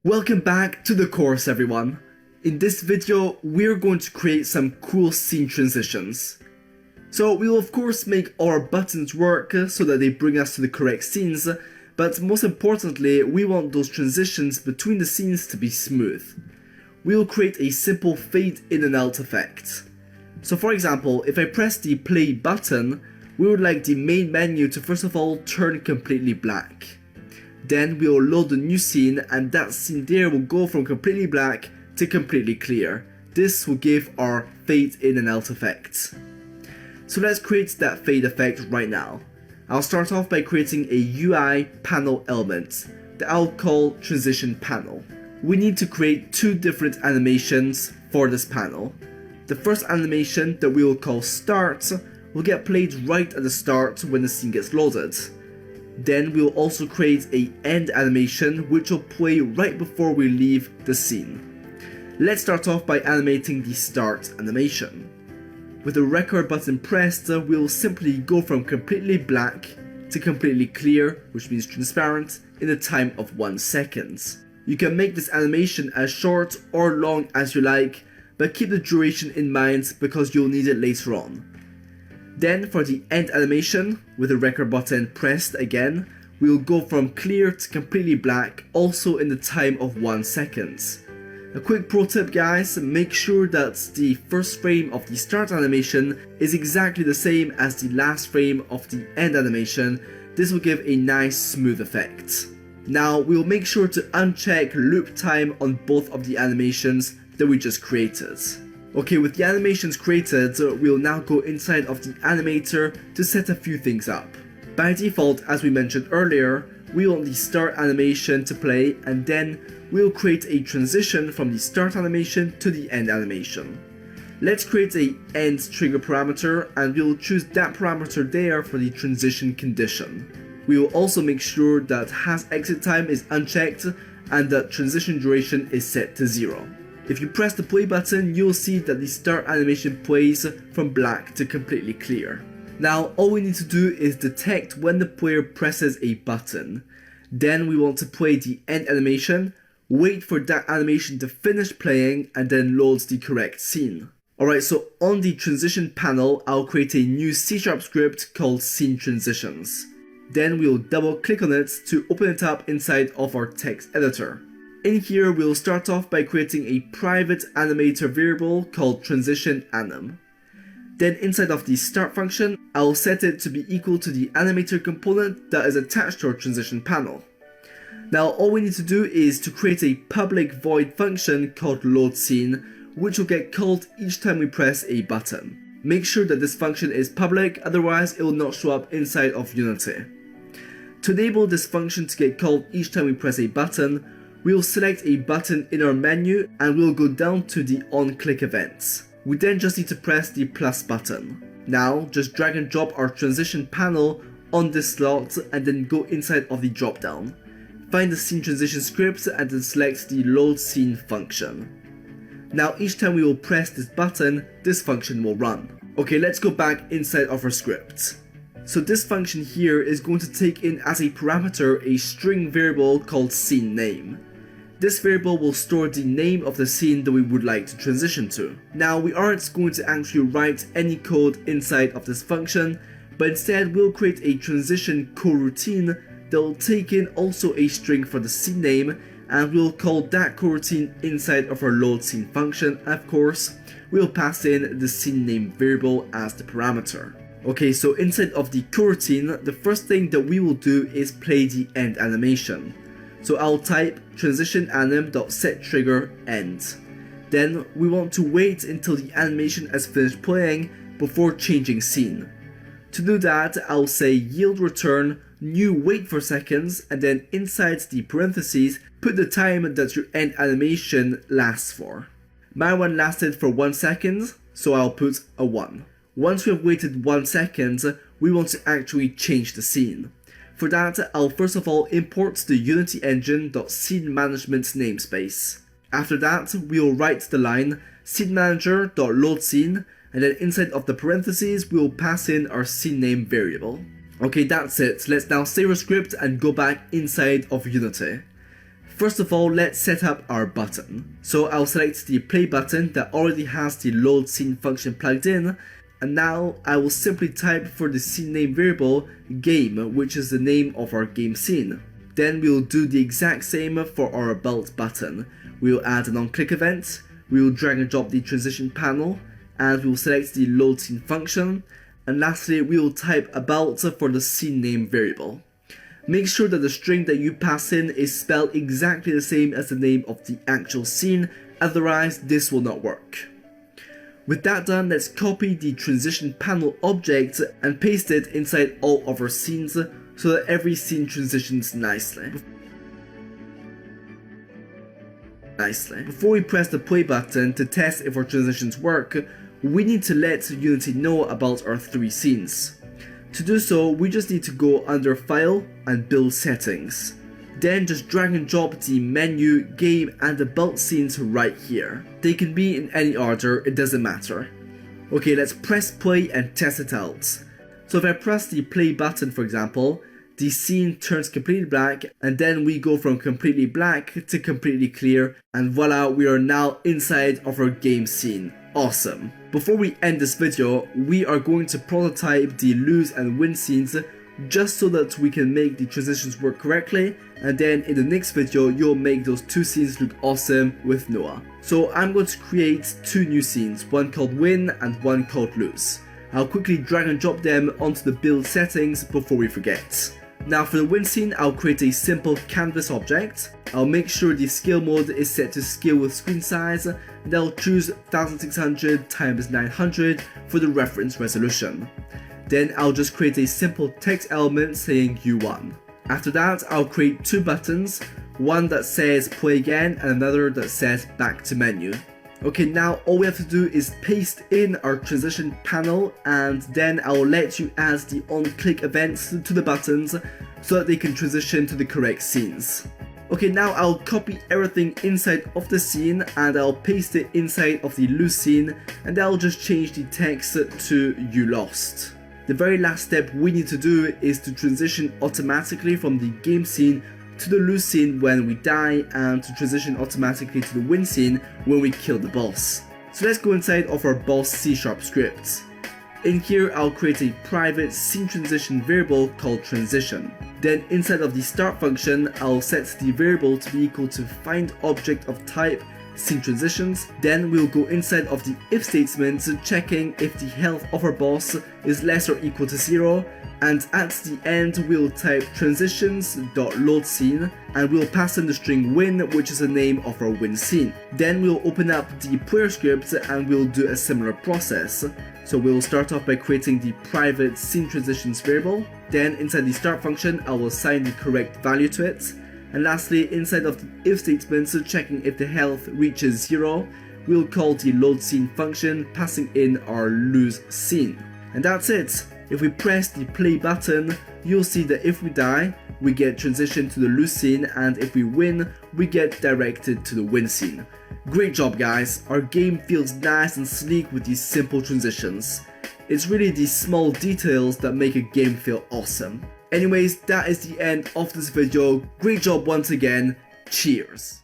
Welcome back to the course, everyone. In this video, we're going to create some cool scene transitions. So we will of course make our buttons work so that they bring us to the correct scenes, but most importantly, we want those transitions between the scenes to be smooth. We will create a simple fade in and out effect. So for example, if I press the play button, we would like the main menu to first of all turn completely black. Then we will load the new scene, and that scene there will go from completely black to completely clear. This will give our fade in and out effect. So let's create that fade effect right now. I'll start off by creating a UI panel element that I'll call transition panel. We need to create two different animations for this panel. The first animation that we will call start will get played right at the start when the scene gets loaded. Then we'll also create a end animation which will play right before we leave the scene. Let's start off by animating the start animation. With the record button pressed, we'll simply go from completely black to completely clear, which means transparent, in a time of 1 second. You can make this animation as short or long as you like, but keep the duration in mind because you'll need it later on. Then for the end animation, with the record button pressed again, we will go from clear to completely black, also in the time of 1 second. A quick pro tip guys, make sure that the first frame of the start animation is exactly the same as the last frame of the end animation. This will give a nice smooth effect. Now we will make sure to uncheck loop time on both of the animations that we just created. Okay, with the animations created, we'll now go inside of the animator to set a few things up. By default, as we mentioned earlier, we want the start animation to play, and then we'll create a transition from the start animation to the end animation. Let's create a end trigger parameter, and we'll choose that parameter there for the transition condition. We will also make sure that has exit time is unchecked and that transition duration is set to 0. If you press the play button, you'll see that the start animation plays from black to completely clear. Now all we need to do is detect when the player presses a button. Then we want to play the end animation, wait for that animation to finish playing, and then loads the correct scene. Alright, so on the transition panel, I'll create a new C# script called scene transitions. Then we'll double click on it to open it up inside of our text editor. In here, we'll start off by creating a private animator variable called transition_anim. Then inside of the start function, I'll set it to be equal to the animator component that is attached to our transition panel. Now all we need to do is to create a public void function called loadScene, which will get called each time we press a button. Make sure that this function is public, otherwise it will not show up inside of Unity. To enable this function to get called each time we press a button, we'll select a button in our menu and we'll go down to the on-click events. We then just need to press the plus button. Now just drag and drop our transition panel on this slot and then go inside of the drop down. Find the scene transition script and then select the load scene function. Now each time we will press this button, this function will run. Okay, let's go back inside of our script. So this function here is going to take in as a parameter a string variable called scene name. This variable will store the name of the scene that we would like to transition to. Now we aren't going to actually write any code inside of this function, but instead we'll create a transition coroutine that will take in also a string for the scene name, and we'll call that coroutine inside of our load scene function, and of course we'll pass in the scene name variable as the parameter. Okay, so inside of the coroutine, the first thing that we will do is play the end animation. So I'll type transition_anim.setTrigger_end. Then we want to wait until the animation has finished playing before changing scene. To do that, I'll say yield return new wait for seconds, and then inside the parentheses, put the time that your end animation lasts for. My one lasted for 1 second, so I'll put a 1. Once we have waited 1 second, we want to actually change the scene. For that, I'll first of all import the Unity Engine.scene management namespace. After that, we'll write the line scene manager.loadScene, and then inside of the parentheses, we'll pass in our scene name variable. Okay, that's it. Let's now save our script and go back inside of Unity. First of all, let's set up our button. So I'll select the play button that already has the load scene function plugged in, and now I will simply type for the scene name variable game, which is the name of our game scene. Then we'll do the exact same for our belt button. We'll add an on-click event, we'll drag and drop the transition panel, and we'll select the load scene function, and lastly we'll type about for the scene name variable. Make sure that the string that you pass in is spelled exactly the same as the name of the actual scene, otherwise this will not work. With that done, let's copy the transition panel object and paste it inside all of our scenes so that every scene transitions nicely. Before we press the play button to test if our transitions work, we need to let Unity know about our 3 scenes. To do so, we just need to go under File and Build Settings. Then just drag and drop the menu, game and the belt scenes right here. They can be in any order, it doesn't matter. Okay, let's press play and test it out. So if I press the play button for example, the scene turns completely black, and then we go from completely black to completely clear, and voila, we are now inside of our game scene. Awesome. Before we end this video, we are going to prototype the lose and win scenes just so that we can make the transitions work correctly, and then in the next video you'll make those 2 scenes look awesome with Noah. So I'm going to create 2 new scenes, one called win and one called lose. I'll quickly drag and drop them onto the build settings before we forget. Now for the win scene, I'll create a simple canvas object. I'll make sure the scale mode is set to scale with screen size, and I'll choose 1600 x 900 for the reference resolution. Then I'll just create a simple text element saying you won. After that, I'll create 2 buttons, one that says play again and another that says back to menu. Okay, now all we have to do is paste in our transition panel, and then I'll let you add the on-click events to the buttons so that they can transition to the correct scenes. Okay, now I'll copy everything inside of the scene and I'll paste it inside of the lose scene, and I'll just change the text to you lost. The very last step we need to do is to transition automatically from the game scene to the lose scene when we die, and to transition automatically to the win scene when we kill the boss. So let's go inside of our boss C# script. In here I'll create a private scene transition variable called transition. Then inside of the start function I'll set the variable to be equal to find object of type scene transitions. Then we'll go inside of the if statement checking if the health of our boss is less or equal to 0, and at the end we'll type transitions.loadScene and we'll pass in the string win, which is the name of our win scene. Then we'll open up the player script and we'll do a similar process. So we'll start off by creating the private scene transitions variable. Then inside the start function I will assign the correct value to it. And lastly, inside of the if statement checking if the health reaches 0, we'll call the load scene function, passing in our lose scene. And that's it. If we press the play button, you'll see that if we die, we get transitioned to the lose scene, and if we win, we get directed to the win scene. Great job guys, our game feels nice and sleek with these simple transitions. It's really these small details that make a game feel awesome. Anyways, that is the end of this video. Great job once again. Cheers.